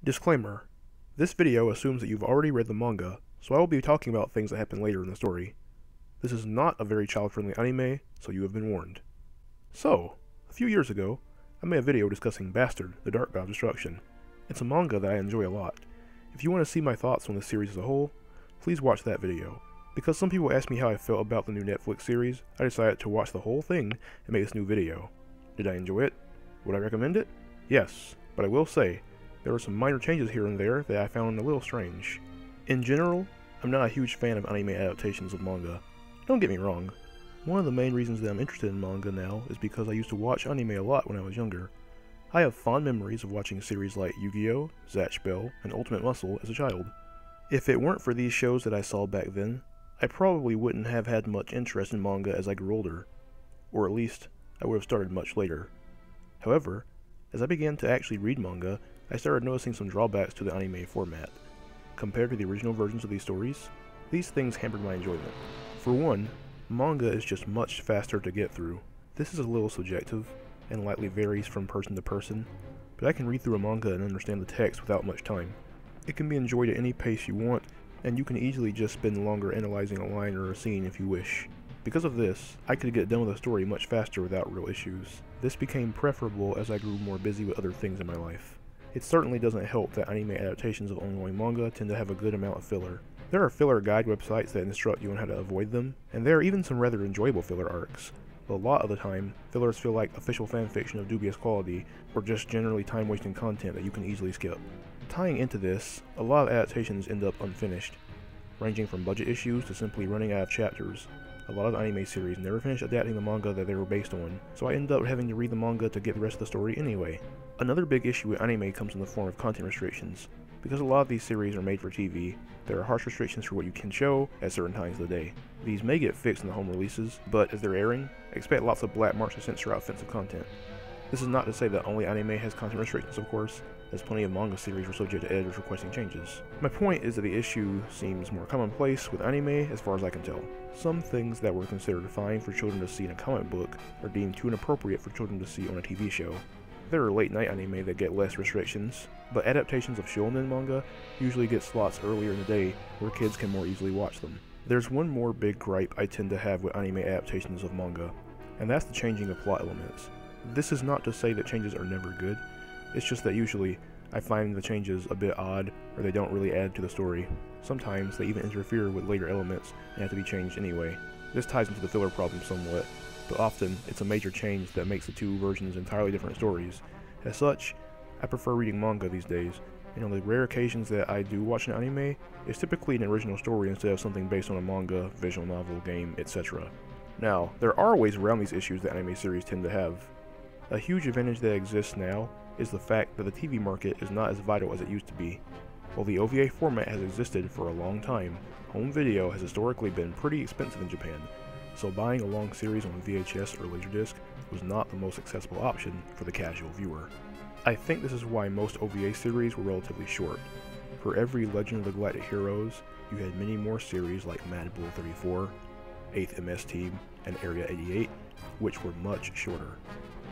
Disclaimer: this video assumes that you've already read the manga, so I will be talking about things that happen later in the story. This is not a very child-friendly anime, so you have been warned. So, a few years ago, I made a video discussing Bastard, the Dark God of Destruction. It's a manga that I enjoy a lot. If you want to see my thoughts on the series as a whole, please watch that video. Because some people asked me how I felt about the new Netflix series, I decided to watch the whole thing and make this new video. Did I enjoy it? Would I recommend it? Yes, but I will say, there were some minor changes here and there that I found a little strange. In general, I'm not a huge fan of anime adaptations of manga. Don't get me wrong. One of the main reasons that I'm interested in manga now is because I used to watch anime a lot when I was younger. I have fond memories of watching series like Yu-Gi-Oh!, Zatch Bell, and Ultimate Muscle as a child. If it weren't for these shows that I saw back then, I probably wouldn't have had much interest in manga as I grew older. Or at least, I would have started much later. However, as I began to actually read manga, I started noticing some drawbacks to the anime format. Compared to the original versions of these stories, these things hampered my enjoyment. For one, manga is just much faster to get through. This is a little subjective, and likely varies from person to person, but I can read through a manga and understand the text without much time. It can be enjoyed at any pace you want, and you can easily just spend longer analyzing a line or a scene if you wish. Because of this, I could get done with a story much faster without real issues. This became preferable as I grew more busy with other things in my life. It certainly doesn't help that anime adaptations of ongoing manga tend to have a good amount of filler. There are filler guide websites that instruct you on how to avoid them, and there are even some rather enjoyable filler arcs. But a lot of the time, fillers feel like official fanfiction of dubious quality, or just generally time-wasting content that you can easily skip. Tying into this, a lot of adaptations end up unfinished, ranging from budget issues to simply running out of chapters. A lot of anime series never finish adapting the manga that they were based on, so I end up having to read the manga to get the rest of the story anyway. Another big issue with anime comes in the form of content restrictions. Because a lot of these series are made for TV, there are harsh restrictions for what you can show at certain times of the day. These may get fixed in the home releases, but as they're airing, expect lots of black marks to censor out offensive content. This is not to say that only anime has content restrictions, of course, as plenty of manga series were subject to editors requesting changes. My point is that the issue seems more commonplace with anime as far as I can tell. Some things that were considered fine for children to see in a comic book are deemed too inappropriate for children to see on a TV show. There are late night anime that get less restrictions, but adaptations of shonen manga usually get slots earlier in the day where kids can more easily watch them. There's one more big gripe I tend to have with anime adaptations of manga, and that's the changing of plot elements. This is not to say that changes are never good, it's just that usually I find the changes a bit odd or they don't really add to the story. Sometimes they even interfere with later elements and have to be changed anyway. This ties into the filler problem somewhat, but often it's a major change that makes the two versions entirely different stories. As such, I prefer reading manga these days, and on the rare occasions that I do watch an anime, it's typically an original story instead of something based on a manga, visual novel, game, etc. Now, there are ways around these issues that anime series tend to have. A huge advantage that exists now is the fact that the TV market is not as vital as it used to be. While the OVA format has existed for a long time, home video has historically been pretty expensive in Japan, so buying a long series on VHS or Laserdisc was not the most accessible option for the casual viewer. I think this is why most OVA series were relatively short. For every Legend of the Galactic Heroes, you had many more series like Mad Bull 34, 8th MS Team, and Area 88, which were much shorter.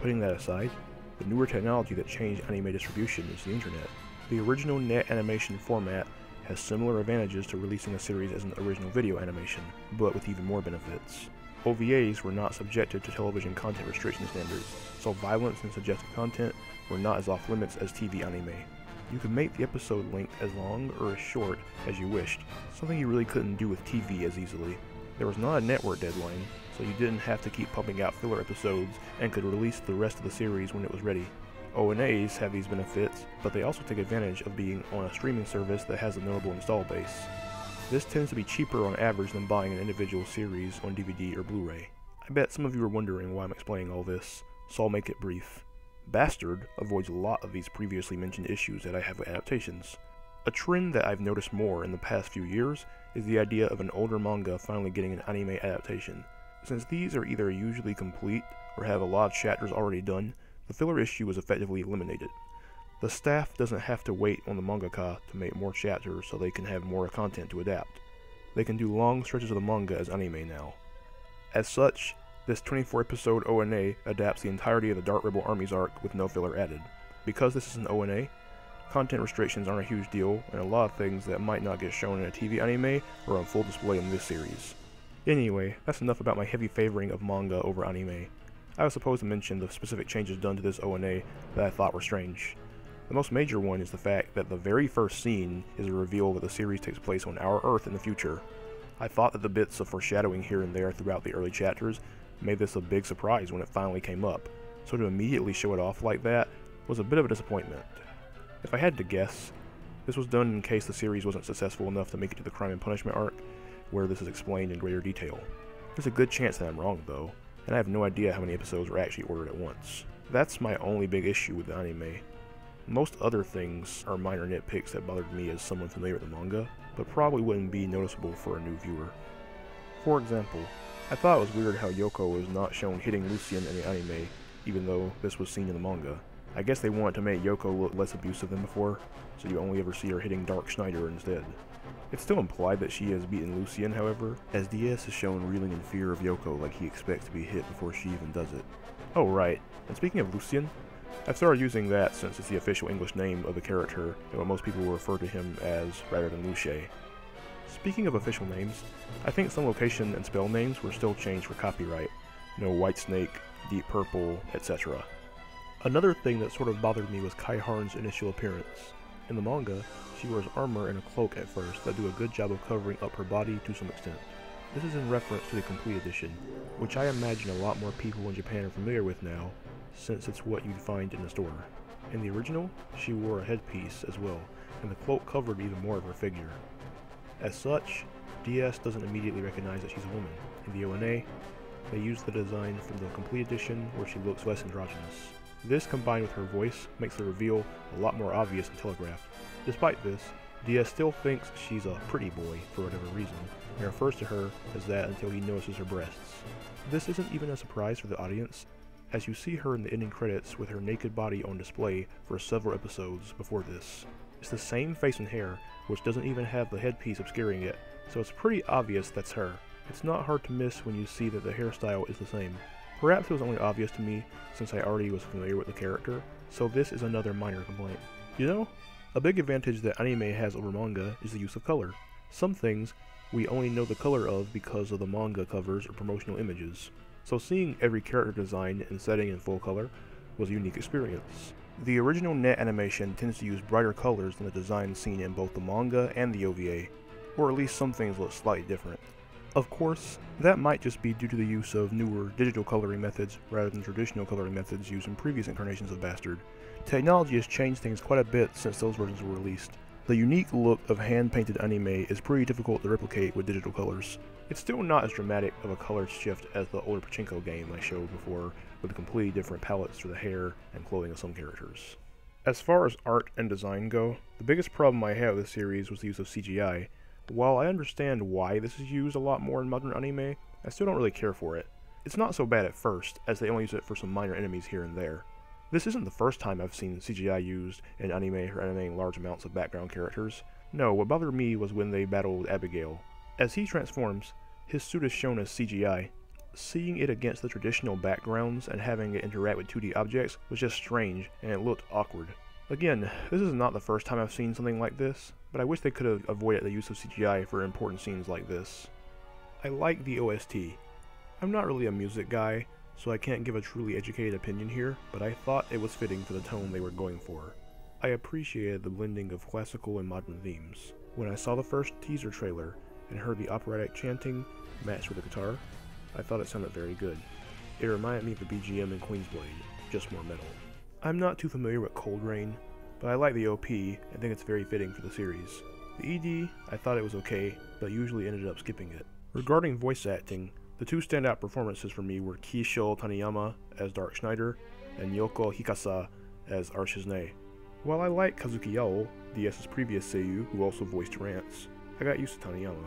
Putting that aside, the newer technology that changed anime distribution is the internet. The original net animation format has similar advantages to releasing a series as an original video animation, but with even more benefits. OVAs were not subjected to television content restriction standards, so violence and suggestive content were not as off limits as TV anime. You could make the episode length as long or as short as you wished, something you really couldn't do with TV as easily. There was not a network deadline, so you didn't have to keep pumping out filler episodes and could release the rest of the series when it was ready. ONAs have these benefits, but they also take advantage of being on a streaming service that has a notable install base. This tends to be cheaper on average than buying an individual series on DVD or Blu-ray. I bet some of you are wondering why I'm explaining all this, so I'll make it brief. Bastard avoids a lot of these previously mentioned issues that I have with adaptations. A trend that I've noticed more in the past few years is the idea of an older manga finally getting an anime adaptation. Since these are either usually complete or have a lot of chapters already done, the filler issue is effectively eliminated. The staff doesn't have to wait on the mangaka to make more chapters so they can have more content to adapt. They can do long stretches of the manga as anime now. As such, this 24-episode ONA adapts the entirety of the Dark Rebel Armies arc with no filler added. Because this is an ONA, Content restrictions aren't a huge deal, and a lot of things that might not get shown in a TV anime are on full display in this series. Anyway, that's enough about my heavy favoring of manga over anime. I was supposed to mention the specific changes done to this ONA that I thought were strange. The most major one is the fact that the very first scene is a reveal that the series takes place on our Earth in the future. I thought that the bits of foreshadowing here and there throughout the early chapters made this a big surprise when it finally came up, so to immediately show it off like that was a bit of a disappointment. If I had to guess, this was done in case the series wasn't successful enough to make it to the Crime and Punishment arc, where this is explained in greater detail. There's a good chance that I'm wrong though, and I have no idea how many episodes were actually ordered at once. That's my only big issue with the anime. Most other things are minor nitpicks that bothered me as someone familiar with the manga, but probably wouldn't be noticeable for a new viewer. For example, I thought it was weird how Yoko was not shown hitting Lucien in the anime, even though this was seen in the manga. I guess they wanted to make Yoko look less abusive than before, so you only ever see her hitting Dark Schneider instead. It's still implied that she has beaten Lucien, however, as DS is shown reeling in fear of Yoko like he expects to be hit before she even does it. Oh right, and speaking of Lucien, I've started using that since it's the official English name of the character and what most people will refer to him as rather than Luce. Speaking of official names, I think some location and spell names were still changed for copyright. No White Snake, Deep Purple, etc. Another thing that sort of bothered me was Kai Harn's initial appearance. In the manga, she wears armor and a cloak at first that do a good job of covering up her body to some extent. This is in reference to the complete edition, which I imagine a lot more people in Japan are familiar with now, since it's what you'd find in the store. In the original, she wore a headpiece as well, and the cloak covered even more of her figure. As such, DS doesn't immediately recognize that she's a woman. In the ONA, they use the design from the complete edition where she looks less androgynous. This, combined with her voice, makes the reveal a lot more obvious and telegraphed. Despite this, DS still thinks she's a pretty boy for whatever reason, and refers to her as that until he notices her breasts. This isn't even a surprise for the audience, as you see her in the ending credits with her naked body on display for several episodes before this. It's the same face and hair, which doesn't even have the headpiece obscuring it, so it's pretty obvious that's her. It's not hard to miss when you see that the hairstyle is the same. Perhaps it was only obvious to me since I already was familiar with the character, so this is another minor complaint. You know, a big advantage that anime has over manga is the use of color. Some things we only know the color of because of the manga covers or promotional images, so seeing every character design and setting in full color was a unique experience. The original net animation tends to use brighter colors than the designs seen in both the manga and the OVA, or at least some things look slightly different. Of course, that might just be due to the use of newer digital coloring methods rather than traditional coloring methods used in previous incarnations of Bastard. Technology has changed things quite a bit since those versions were released. The unique look of hand-painted anime is pretty difficult to replicate with digital colors. It's still not as dramatic of a color shift as the older Pachinko game I showed before, with completely different palettes for the hair and clothing of some characters. As far as art and design go, the biggest problem I had with this series was the use of CGI. While I understand why this is used a lot more in modern anime, I still don't really care for it. It's not so bad at first, as they only use it for some minor enemies here and there. This isn't the first time I've seen CGI used in anime for animating large amounts of background characters. No, what bothered me was when they battled Abigail. As he transforms, his suit is shown as CGI. Seeing it against the traditional backgrounds and having it interact with 2D objects was just strange, and it looked awkward. Again, this is not the first time I've seen something like this, but I wish they could have avoided the use of CGI for important scenes like this. I like the OST. I'm not really a music guy, so I can't give a truly educated opinion here, but I thought it was fitting for the tone they were going for. I appreciated the blending of classical and modern themes. When I saw the first teaser trailer and heard the operatic chanting matched with the guitar, I thought it sounded very good. It reminded me of the BGM in Queensblade, just more metal. I'm not too familiar with Cold Rain, but I like the OP and think it's very fitting for the series. The ED, I thought it was okay, but usually ended up skipping it. Regarding voice acting, the two standout performances for me were Kisho Taniyama as Dark Schneider and Yoko Hikasa as Archizne. While I like Kazuki Yao, DS's previous seiyuu who also voiced Rance, I got used to Taniyama.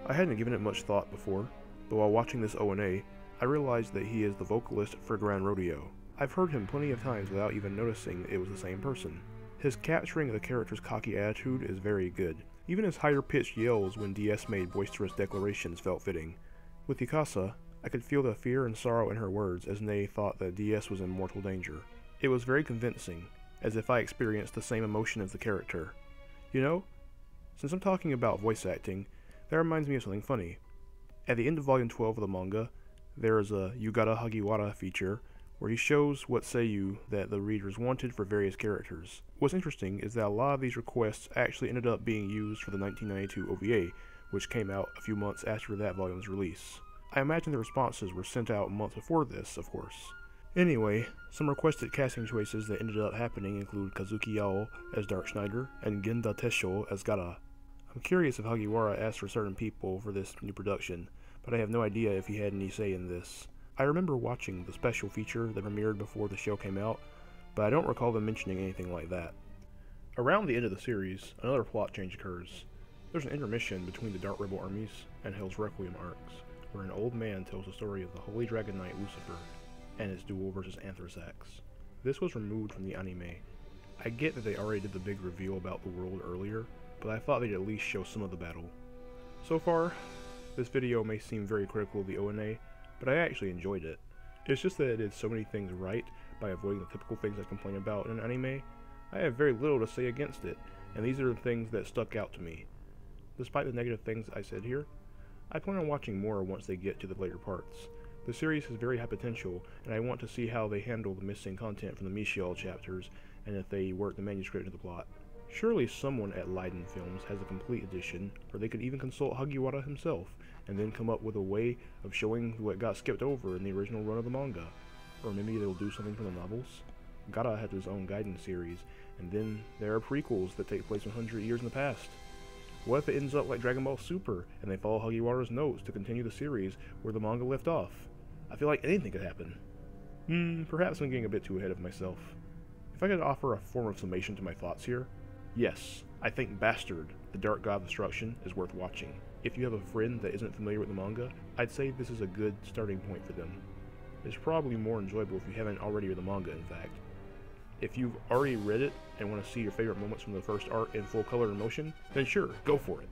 I hadn't given it much thought before, but while watching this ONA, I realized that he is the vocalist for Grand Rodeo. I've heard him plenty of times without even noticing it was the same person. His capturing of the character's cocky attitude is very good. Even his higher-pitched yells when DS made boisterous declarations felt fitting. With Hikasa, I could feel the fear and sorrow in her words as Nei thought that DS was in mortal danger. It was very convincing. as if I experienced the same emotion as the character. You know, since I'm talking about voice acting, that reminds me of something funny. At the end of Volume 12 of the manga, there is a Yugata Hagiwara feature where he shows what seiyuu that the readers wanted for various characters. What's interesting is that a lot of these requests actually ended up being used for the 1992 OVA, which came out a few months after that volume's release. I imagine the responses were sent out months before this, of course. Anyway, some requested casting choices that ended up happening include Kazuki Yao as Dark Schneider and Genda Tesho as Gara. I'm curious if Hagiwara asked for certain people for this new production, but I have no idea if he had any say in this. I remember watching the special feature that premiered before the show came out, but I don't recall them mentioning anything like that. Around the end of the series, another plot change occurs. There's an intermission between the Dark Rebel Armies and Hell's Requiem arcs, where an old man tells the story of the Holy Dragon Knight Lucifer and his duel versus Anthrax. This was removed from the anime. I get that they already did the big reveal about the world earlier, but I thought they'd at least show some of the battle. So far, this video may seem very critical of the ONA, but I actually enjoyed it. It's just that it did so many things right by avoiding the typical things I complain about in an anime. I have very little to say against it, and these are the things that stuck out to me. Despite the negative things I said here, I plan on watching more once they get to the later parts. The series has very high potential, and I want to see how they handle the missing content from the Michiel chapters, and if they work the manuscript into the plot. Surely someone at Leiden Films has a complete edition, or they could even consult Hagiwara himself, and then come up with a way of showing what got skipped over in the original run of the manga. Or maybe they'll do something from the novels? Gara had his own guidance series, and then there are prequels that take place 100 years in the past. What if it ends up like Dragon Ball Super, and they follow Hagiwara's notes to continue the series where the manga left off? I feel like anything could happen. Perhaps I'm getting a bit too ahead of myself. If I could offer a form of summation to my thoughts here, yes, I think Bastard, the Dark God of Destruction, is worth watching. If you have a friend that isn't familiar with the manga, I'd say this is a good starting point for them. It's probably more enjoyable if you haven't already read the manga, in fact. If you've already read it and want to see your favorite moments from the first arc in full color and motion, then sure, go for it.